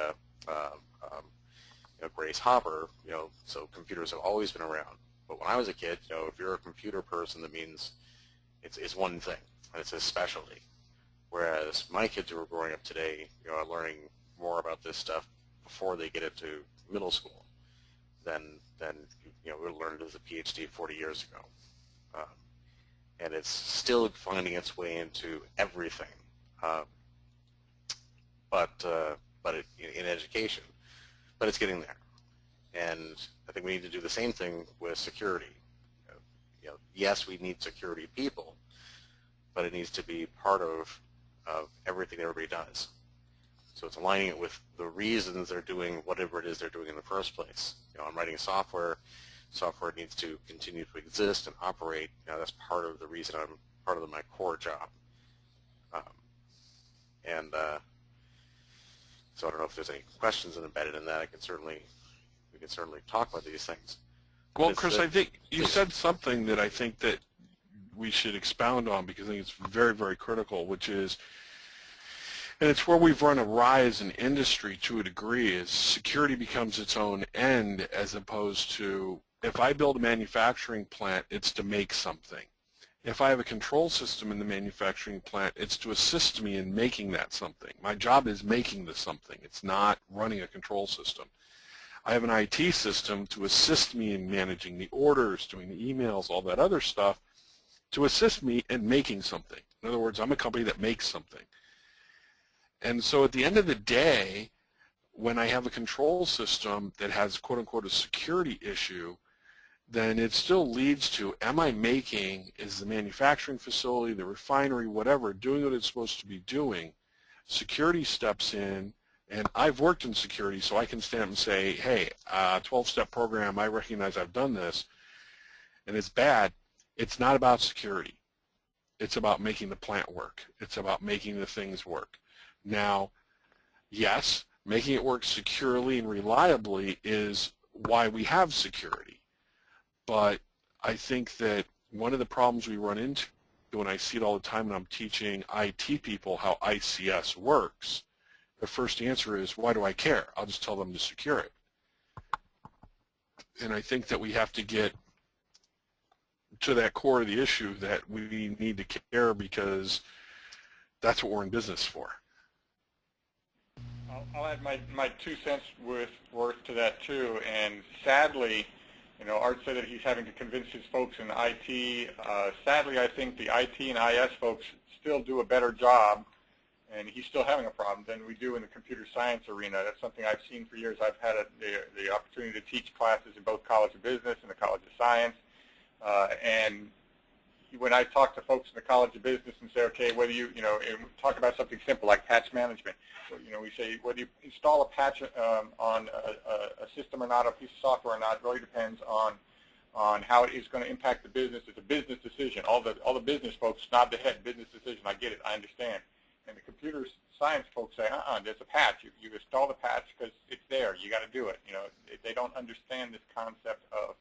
know, Grace Hopper, you know, so computers have always been around. But when I was a kid, you know, if you're a computer person, that means it's one thing, and it's a specialty. Whereas my kids who are growing up today, you know, are learning more about this stuff before they get into middle school than you know, we learned as a PhD 40 years ago. And it's still finding its way into everything, in education. But it's getting there. And I think we need to do the same thing with security. You know, yes, we need security people, but it needs to be part of everything everybody does. So it's aligning it with the reasons they're doing whatever it is they're doing in the first place. You know, I'm writing software. Software needs to continue to exist and operate. You know, that's part of the reason I'm part of my core job. So I don't know if there's any questions embedded in that. We can certainly talk about these things. Well, Chris, I think you said something that I think that we should expound on, because I think it's very, very critical, which is, and it's where we've run awry as an industry to a degree, is security becomes its own end, as opposed to, if I build a manufacturing plant, it's to make something. If I have a control system in the manufacturing plant, it's to assist me in making that something. My job is making the something. It's not running a control system. I have an IT system to assist me in managing the orders, doing the emails, all that other stuff, to assist me in making something. In other words, I'm a company that makes something. And so at the end of the day, when I have a control system that has, quote-unquote, a security issue, then it still leads to, am I making, is the manufacturing facility, the refinery, whatever, doing what it's supposed to be doing? Security steps in, and I've worked in security, so I can stand up and say, hey, 12-step program, I recognize I've done this, and it's bad. It's not about security. It's about making the plant work. It's about making the things work. Now, yes, making it work securely and reliably is why we have security. But I think that one of the problems we run into, when I see it all the time when I'm teaching IT people how ICS works, the first answer is, why do I care? I'll just tell them to secure it. And I think that we have to get to that core of the issue, that we need to care, because that's what we're in business for. I'll add my 2 cents worth to that too. And sadly, you know, Art said that he's having to convince his folks in IT. Sadly, I think the IT and IS folks still do a better job, and he's still having a problem, than we do in the computer science arena. That's something I've seen for years. I've had the opportunity to teach classes in both College of Business and the College of Science. And when I talk to folks in the College of Business and say, okay, whether you talk about something simple like patch management, you know, we say whether you install a patch on a system or not, a piece of software or not, really depends on how it is going to impact the business. It's a business decision. All the business folks nod their head. Business decision. I get it. I understand. And the computer science folks say, there's a patch. You install the patch because it's there. You got to do it. You know, they don't understand this concept of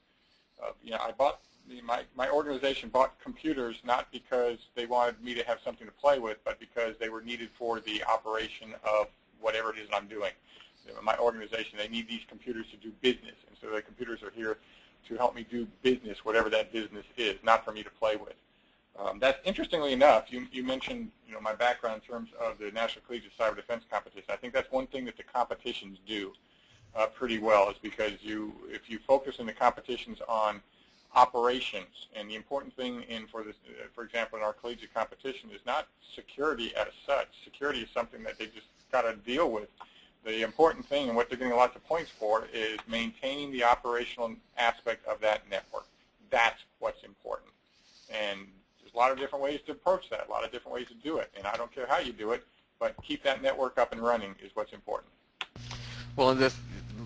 you know, I bought. My organization bought computers not because they wanted me to have something to play with, but because they were needed for the operation of whatever it is I'm doing. You know, my organization, they need these computers to do business, and so the computers are here to help me do business, whatever that business is, not for me to play with. That's interestingly enough. You mentioned, you know, my background in terms of the National Collegiate Cyber Defense Competition. I think that's one thing that the competitions do pretty well, is because if you focus in the competitions on operations. And the important thing for this, for example, in our collegiate competition is not security as such. Security is something that they just got to deal with. The important thing, and what they're getting lots of points for, is maintaining the operational aspect of that network. That's what's important. And there's a lot of different ways to approach that, a lot of different ways to do it. And I don't care how you do it, but keep that network up and running is what's important. Well,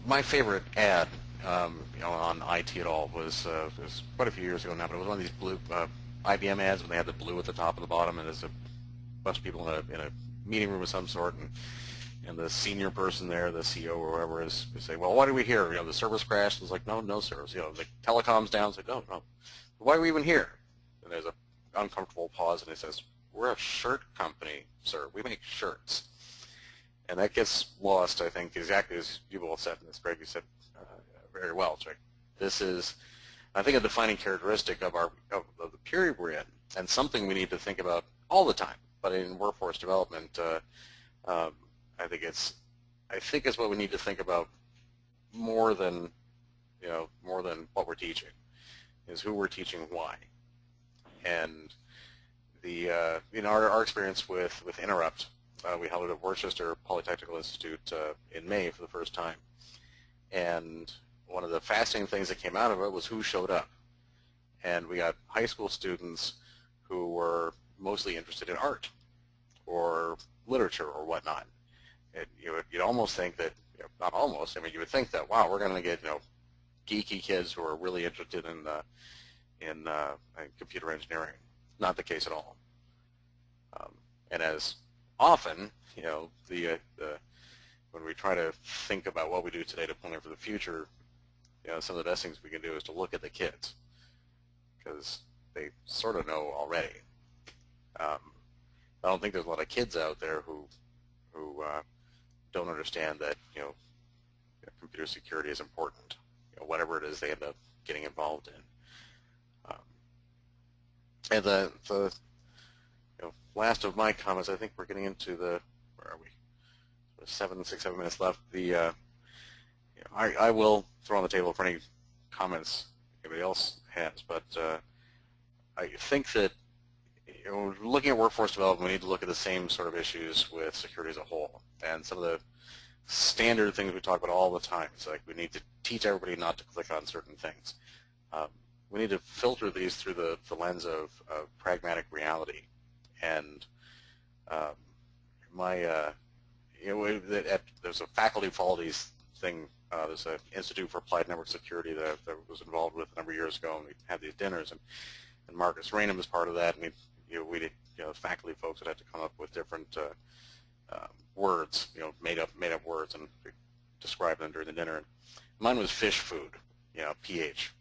my favorite ad on IT at all was quite a few years ago now, but it was one of these blue IBM ads when they had the blue at the top and the bottom, and there's a bunch of people in a meeting room of some sort, and the senior person there, the CEO or whoever is, say, well, what did we hear? The service crashed. It was like, no service. The telecom's down. It's like, no. Why are we even here? And there's an uncomfortable pause, and he says, we're a shirt company, sir. We make shirts. And that gets lost, I think, exactly as you both said, and as Greg, you said very well. It's like, this is, I think, a defining characteristic of the period we're in, and something we need to think about all the time. But in workforce development, I think it's what we need to think about more than what we're teaching, is who we're teaching why. And our experience with Interrupt, we held it at Worcester Polytechnical Institute in May for the first time. And one of the fascinating things that came out of it was who showed up. And we got high school students who were mostly interested in art or literature or whatnot. And you'd almost think that, not almost, you would think that, wow, we're going to get geeky kids who are really interested in computer engineering. Not the case at all. And as often, when we try to think about what we do today to plan for the future, some of the best things we can do is to look at the kids, because they sort of know already. I don't think there's a lot of kids out there who don't understand that computer security is important. Whatever it is they end up getting involved in. And the last of my comments, I think we're getting into where are we? 7 minutes left. I will throw on the table for any comments anybody else has, but I think that looking at workforce development, we need to look at the same sort of issues with security as a whole. And some of the standard things we talk about all the time, it's like we need to teach everybody not to click on certain things. We need to filter these through the lens of pragmatic reality. And there's a faculty qualities thing. There's an Institute for Applied Network Security that was involved with a number of years ago, and we had these dinners, and Marcus Rainham was part of that. And we did, faculty folks would have to come up with different words, made up words, and describe them during the dinner. And mine was fish food, PH.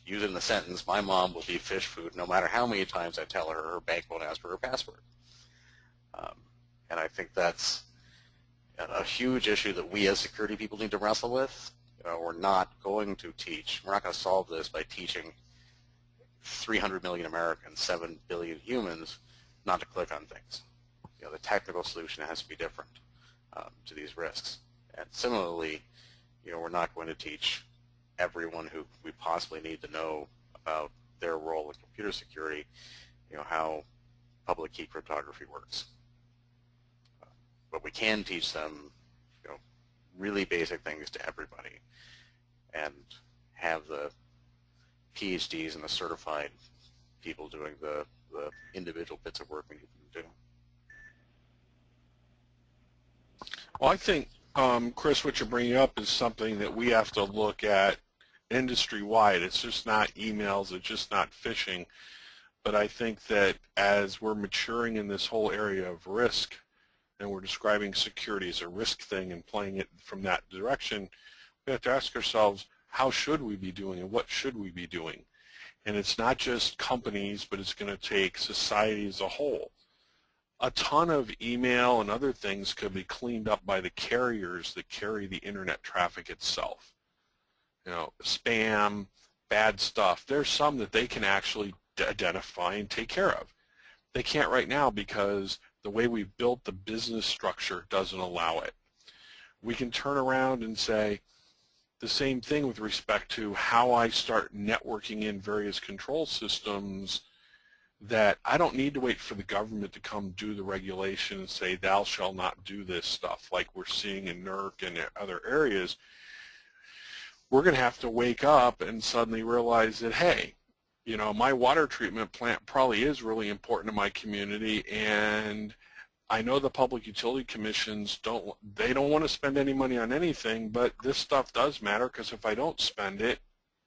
Use it in the sentence, my mom will be fish food no matter how many times I tell her bank won't ask for her password. And I think that's a huge issue that we as security people need to wrestle with. We're not going to solve this by teaching 300 million Americans, 7 billion humans not to click on things. The technical solution has to be different to these risks. And similarly, we're not going to teach everyone who we possibly need to know about their role in computer security, how public key cryptography works. But we can teach them, really basic things to everybody, and have the PhDs and the certified people doing the individual bits of work we need them to do. Well, I think, Chris, what you're bringing up is something that we have to look at industry-wide. It's just not emails, it's just not phishing. But I think that as we're maturing in this whole area of risk, and we're describing security as a risk thing and playing it from that direction, we have to ask ourselves, how should we be doing and what should we be doing? And it's not just companies, but it's going to take society as a whole. A ton of email and other things could be cleaned up by the carriers that carry the internet traffic itself. Spam, bad stuff. There's some that they can actually identify and take care of. They can't right now because the way we've built the business structure doesn't allow it. We can turn around and say, the same thing with respect to how I start networking in various control systems, that I don't need to wait for the government to come do the regulation and say thou shall not do this stuff like we're seeing in NERC and other areas. We're going to have to wake up and suddenly realize that, hey, you know, my water treatment plant probably is really important to my community, and I know the public utility commissions don't want to spend any money on anything, but this stuff does matter, because if I don't spend it,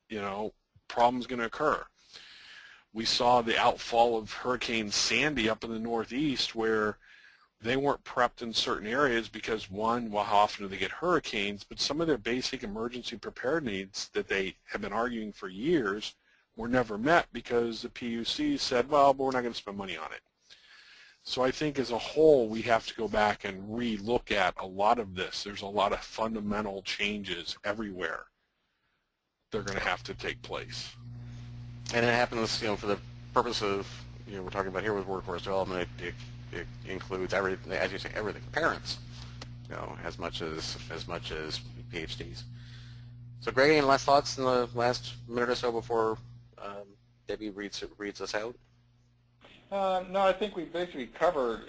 you know, problem's going to occur. We saw the outfall of Hurricane Sandy up in the Northeast, where they weren't prepped in certain areas because, one, well, how often do they get hurricanes, but some of their basic emergency prepared needs that they have been arguing for years were never met because the PUC said, well, but we're not going to spend money on it. So I think as a whole, we have to go back and re-look at a lot of this. There's a lot of fundamental changes everywhere that are going to have to take place. And it happens, you know, for the purpose of, you know, we're talking about here with workforce development, it includes everything, as you say, everything. Parents, you know, as much as PhDs. So, Greg, any last thoughts in the last minute or so before Debbie reads us out? No, I think we basically covered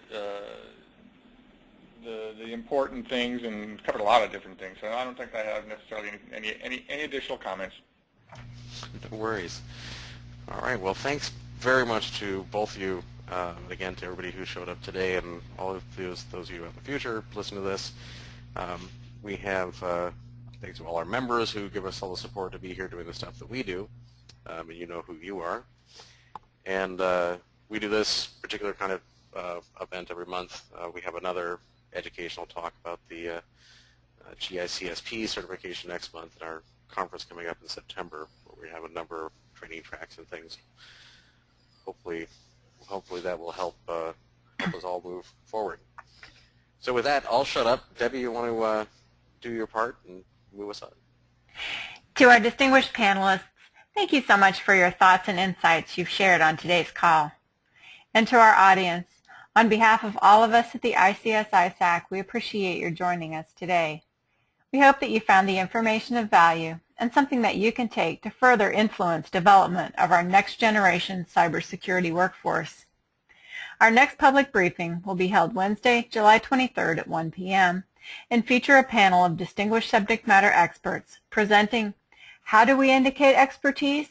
the important things and covered a lot of different things. So I don't think I have necessarily any additional comments. No worries. All right. Well, thanks very much to both of you. Again, to everybody who showed up today, and all of those of you in the future listen to this. We have thanks to all our members who give us all the support to be here doing the stuff that we do, and you know who you are. And we do this particular kind of event every month. We have another educational talk about the GICSP certification next month at our conference coming up in September, where we have a number of training tracks and things. Hopefully that will help us all move forward. So with that, I'll shut up. Debbie, you want to do your part and move us on? To our distinguished panelists, thank you so much for your thoughts and insights you've shared on today's call. And to our audience, on behalf of all of us at the ICS ISAC, we appreciate your joining us today. We hope that you found the information of value and something that you can take to further influence development of our next generation cybersecurity workforce. Our next public briefing will be held Wednesday, July 23rd at 1 p.m. and feature a panel of distinguished subject matter experts presenting How Do We Indicate Expertise?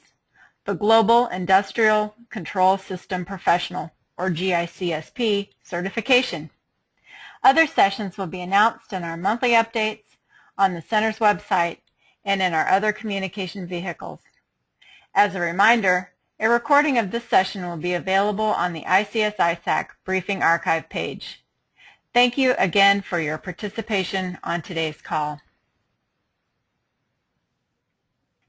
The Global Industrial Control System Professional, or GICSP, certification. Other sessions will be announced in our monthly updates, on the Center's website, and in our other communication vehicles. As a reminder, a recording of this session will be available on the ICS ISAC Briefing Archive page. Thank you again for your participation on today's call.